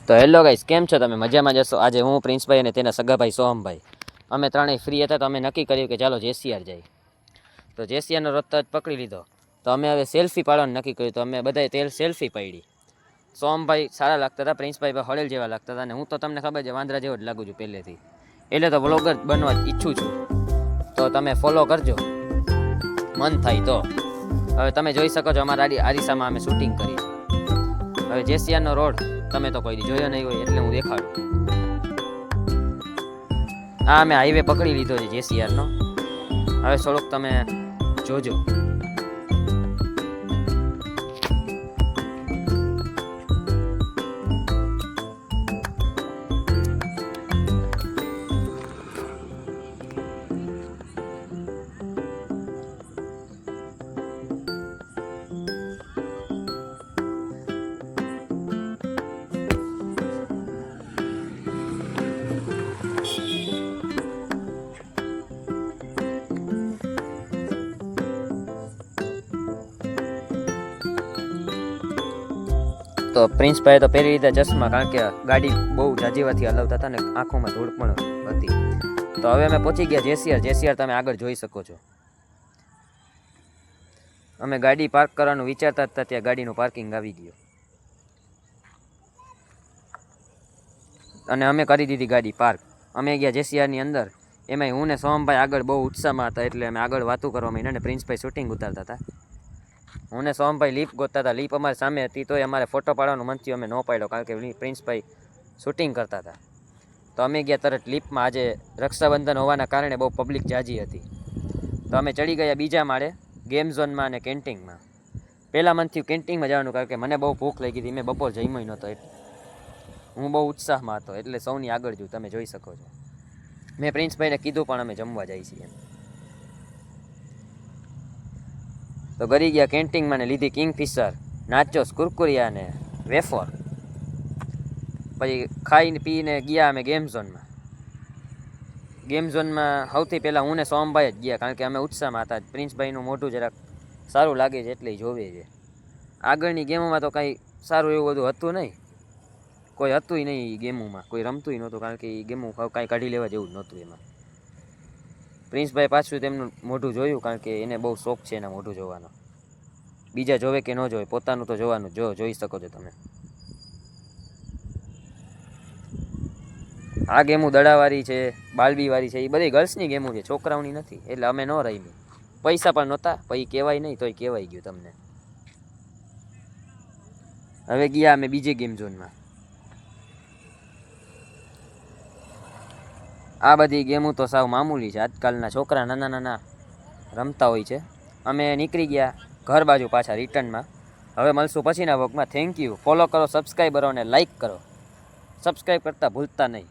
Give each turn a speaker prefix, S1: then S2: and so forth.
S1: તો hello guys, કેમ છો તમે? મજામાં જશો? આજે હું પ્રિન્સભાઈ અને તેના સગાભાઈ સોહમભાઈ અમે ત્રણેય ફ્રી હતા, તો અમે નક્કી કર્યું કે ચાલો જેસીઆર જાય. તો જેસીઆરનો રસ્તો જ પકડી લીધો. તો અમે હવે સેલ્ફી પાડવાનું નક્કી કર્યું. તો અમે બધાએ સેલ્ફી પાડી. સોહમભાઈ સારા લાગતા હતા, પ્રિન્સભાઈ હળેલ જેવા લાગતા હતા, અને હું તો તમને ખબર છે વાંદરા જેવો જ લાગુ છું પહેલેથી. એટલે તો વ્લોગર બનવા ઈચ્છું છું. તો તમે ફોલો કરજો મન થાય તો. હવે તમે જોઈ શકો છો અમારા આરીસામાં અમે શૂટિંગ કરી. હવે જેસીઆરનો રોડ તમે તો કોઈ જોયો નહીં હોય એટલે હું દેખાડું. હા, અમે હાઈવે પકડી લીધો છે જેસીઆરનો. હવે થોડુંક તમે જોજો. તો પ્રિન્સભાઈ તો પહેરી લીધા ચશ્મા, કારણ કે ગાડી બહુ જાજીવાથી હલાવતા હતા ને આંખોમાં ધૂળ પણ હતી. તો હવે અમે પહોંચી ગયા જેસીઆર તમે આગળ જોઈ શકો છો. અમે ગાડી પાર્ક કરવાનું વિચારતા હતા ત્યાં ગાડીનું પાર્કિંગ આવી ગયું અને અમે કરી દીધી ગાડી પાર્ક. અમે ગયા જેસીઆરની અંદર. એમાંય હું ને સોહમભાઈ આગળ બહુ ઉત્સાહમાં હતા, એટલે અમે આગળ વાતું કરવા માંડ્યા ને પ્રિન્સભાઈ શૂટિંગ ઉતારતા હતા. હું ને સોહમભાઈ લીપ ગોતતા હતા. લીપ અમારી સામે હતી, તોય અમારે ફોટો પાડવાનું મન થયું, અમે ન પાડ્યો કારણ કે પ્રિન્સભાઈ શૂટિંગ કરતા હતા. તો અમે ગયા તરત લીપમાં. આજે રક્ષાબંધન હોવાના કારણે બહુ પબ્લિક જાજી હતી. તો અમે ચડી ગયા બીજા માળે ગેમ ઝોનમાં અને કેન્ટીનમાં. પહેલાં મન થયું કેન્ટીનમાં જવાનું, કારણ કે મને બહુ ભૂખ લાગી હતી. મેં બપોર જમ્યો નહોતો એટલે હું બહુ ઉત્સાહમાં હતો, એટલે સૌની આગળ જોઉં તમે જોઈ શકો છો. મેં પ્રિન્સભાઈને કીધું પણ અમે જમવા જઈએ છીએ. તો ગરી ગયા કેન્ટીનમાં ને લીધી કિંગફિશર, નાચોસ, કુરકુરિયા ને વેફર. પછી ખાઈને પીને ગયા અમે ગેમ ઝોનમાં. ગેમ ઝોનમાં સૌથી પહેલાં હું ને સોહમભાઈ જ ગયા, કારણ કે અમે ઉત્સાહમાં હતા. પ્રિન્સભાઈનું મોઢું જરાક સારું લાગે છે એટલે જોવે છે. આગળની ગેમોમાં તો કાંઈ સારું એવું બધું હતું નહીં, કોઈ હતુંય નહીં એ ગેમોમાં, કોઈ રમતુંય નહોતું, કારણ કે એ ગેમો કાંઈ કાઢી લેવા જેવું જ નહોતું એમાં. પ્રિન્સભાઈ પાછું તેમનું મોઢું જોયું, કારણ કે એને બહુ શોખ છે એના મોઢું જોવાનો. બીજા જોવે કે ન જોવે, પોતાનું તો જોવાનું. જોઈ શકો છો તમે. આ ગેમો દડાવાળી છે, બાલબીવાળી છે, એ બધી ગર્લ્સની ગેમો છે, છોકરાઓની નથી. એટલે અમે ન રમી. પૈસા પણ નહોતા, પછી કહેવાય નહીં તોય કહેવાય ગયું તમને. હવે ગયા અમે બીજી ગેમ ઝોનમાં. આ બધી ગેમો તો સાવ મામૂલી છે, આજકાલના છોકરા નાના નાના રમતા હોય છે. અમે નીકળી ગયા ઘર બાજુ પાછા રિટર્નમાં. હવે મળશું પછીના વ્લોગમાં. Thank you. ફોલો કરો, સબસ્ક્રાઈબ કરો અને લાઈક કરો. સબસ્ક્રાઈબ કરતાં ભૂલતા નહીં.